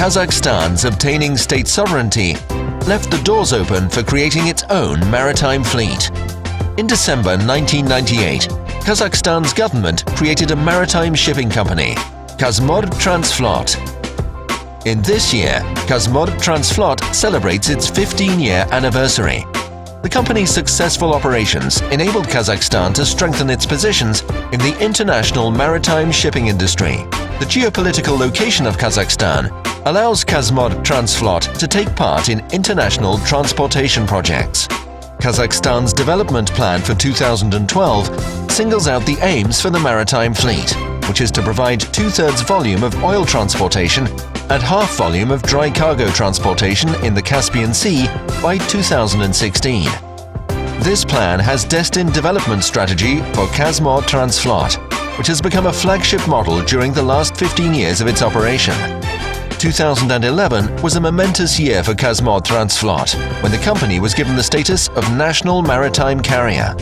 Kazakhstan's obtaining state sovereignty left the doors open for creating its own maritime fleet. In December 1998, Kazakhstan's government created a maritime shipping company, Kazmod-Transflot. In this year, Kazmod-Transflot celebrates its 15-year anniversary. The company's successful operations enabled Kazakhstan to strengthen its positions in the international maritime shipping industry. The geopolitical location of Kazakhstan allows Kazmod-Transflot to take part in international transportation projects. Kazakhstan's development plan for 2012 singles out the aims for the maritime fleet, which is to provide 2/3 volume of oil transportation and half volume of dry cargo transportation in the Caspian Sea by 2016. This plan has destined development strategy for Kazmod-Transflot, which has become a flagship model during the last 15 years of its operation. 2011 was a momentous year for Kazmod-Transflot, when the company was given the status of national maritime carrier.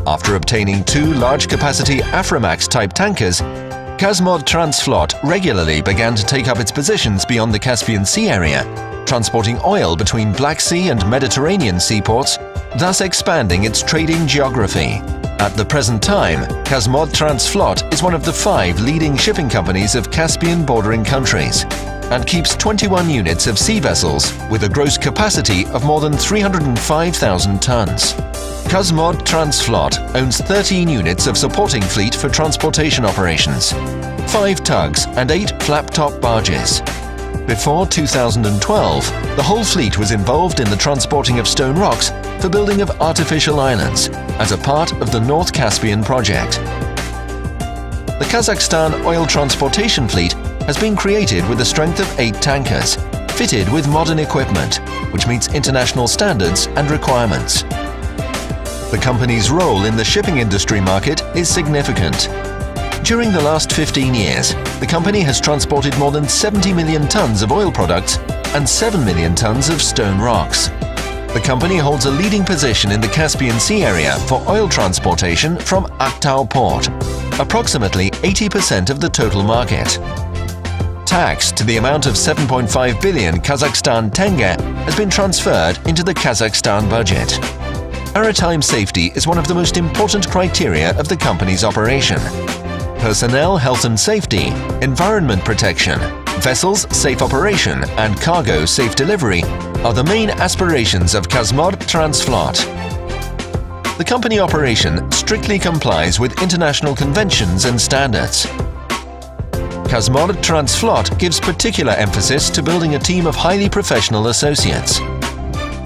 After obtaining 2 large-capacity Aframax-type tankers, Kazmod-Transflot regularly began to take up its positions beyond the Caspian Sea area, transporting oil between Black Sea and Mediterranean seaports, thus expanding its trading geography. At the present time, Kazmod-Transflot is one of the 5 leading shipping companies of Caspian bordering countries and keeps 21 units of sea vessels with a gross capacity of more than 305,000 tons. Kazmod-Transflot owns 13 units of supporting fleet for transportation operations, 5 tugs and 8 flap-top barges. Before 2012, the whole fleet was involved in the transporting of stone rocks for building of artificial islands as a part of the North Caspian project. The Kazakhstan oil transportation fleet has been created with a strength of 8 tankers, fitted with modern equipment, which meets international standards and requirements. The company's role in the shipping industry market is significant. During the last 15 years, the company has transported more than 70 million tons of oil products and 7 million tons of stone rocks. The company holds a leading position in the Caspian Sea area for oil transportation from Aktau port, approximately 80% of the total market. Tax to the amount of 7.5 billion Kazakhstan tenge has been transferred into the Kazakhstan budget. Maritime safety is one of the most important criteria of the company's operation. Personnel health and safety, environment protection, vessels safe operation and cargo safe delivery are the main aspirations of Kazmod-Transflot. The company operation strictly complies with international conventions and standards. Kazmod-Transflot gives particular emphasis to building a team of highly professional associates.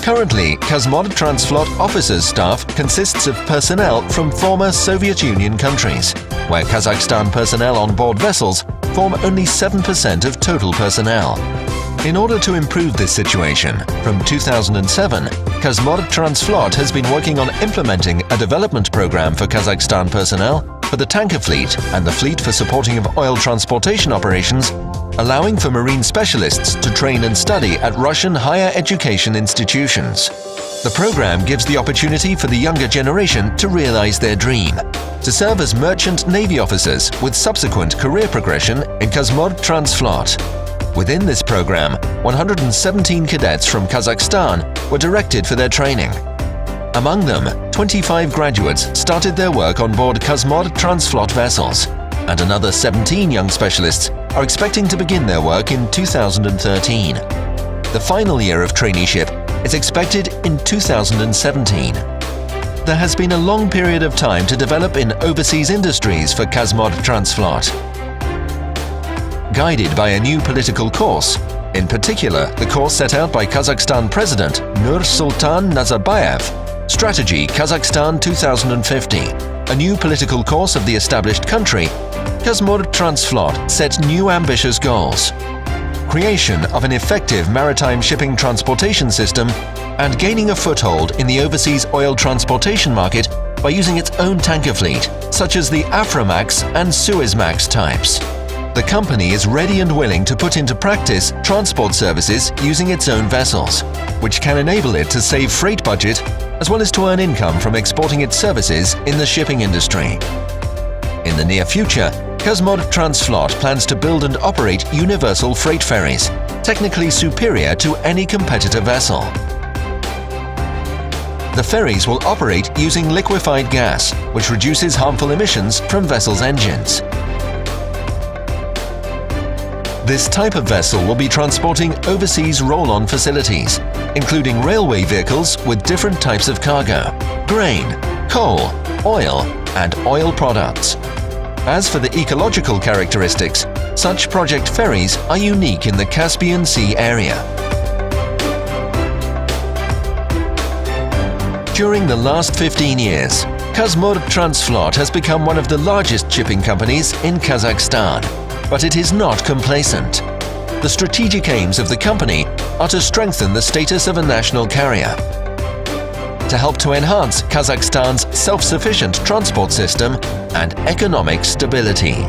Currently, Kazmod-Transflot officers' staff consists of personnel from former Soviet Union countries, where Kazakhstan personnel on board vessels form only 7% of total personnel. In order to improve this situation, from 2007, Kazmod-Transflot has been working on implementing a development program for Kazakhstan personnel for the tanker fleet and the fleet for supporting of oil transportation operations, allowing for marine specialists to train and study at Russian higher education institutions. The program gives the opportunity for the younger generation to realize their dream, to serve as merchant navy officers with subsequent career progression in Kazmod-Transflot. Within this program, 117 cadets from Kazakhstan were directed for their training. Among them, 25 graduates started their work on board Kazmod-Transflot vessels, and another 17 young specialists are expecting to begin their work in 2013. The final year of traineeship is expected in 2017. There has been a long period of time to develop in overseas industries for Kazmod-Transflot. Guided by a new political course, in particular the course set out by Kazakhstan President Nur-Sultan Nazarbayev, Strategy Kazakhstan 2050, a new political course of the established country, Kazmod-Transflot set new ambitious goals: creation of an effective maritime shipping transportation system and gaining a foothold in the overseas oil transportation market by using its own tanker fleet, such as the Aframax and Suezmax types. The company is ready and willing to put into practice transport services using its own vessels, which can enable it to save freight budget as well as to earn income from exporting its services in the shipping industry. In the near future, Kazmod-Transflot plans to build and operate universal freight ferries technically superior to any competitor vessel. The ferries will operate using liquefied gas, which reduces harmful emissions from vessels' engines. This type of vessel will be transporting overseas roll-on facilities, including railway vehicles with different types of cargo, grain, coal, oil, and oil products. As for the ecological characteristics, such project ferries are unique in the Caspian Sea area. During the last 15 years, Transflot has become one of the largest shipping companies in Kazakhstan, but it is not complacent. The strategic aims of the company are to strengthen the status of a national carrier, to help to enhance Kazakhstan's self-sufficient transport system and economic stability.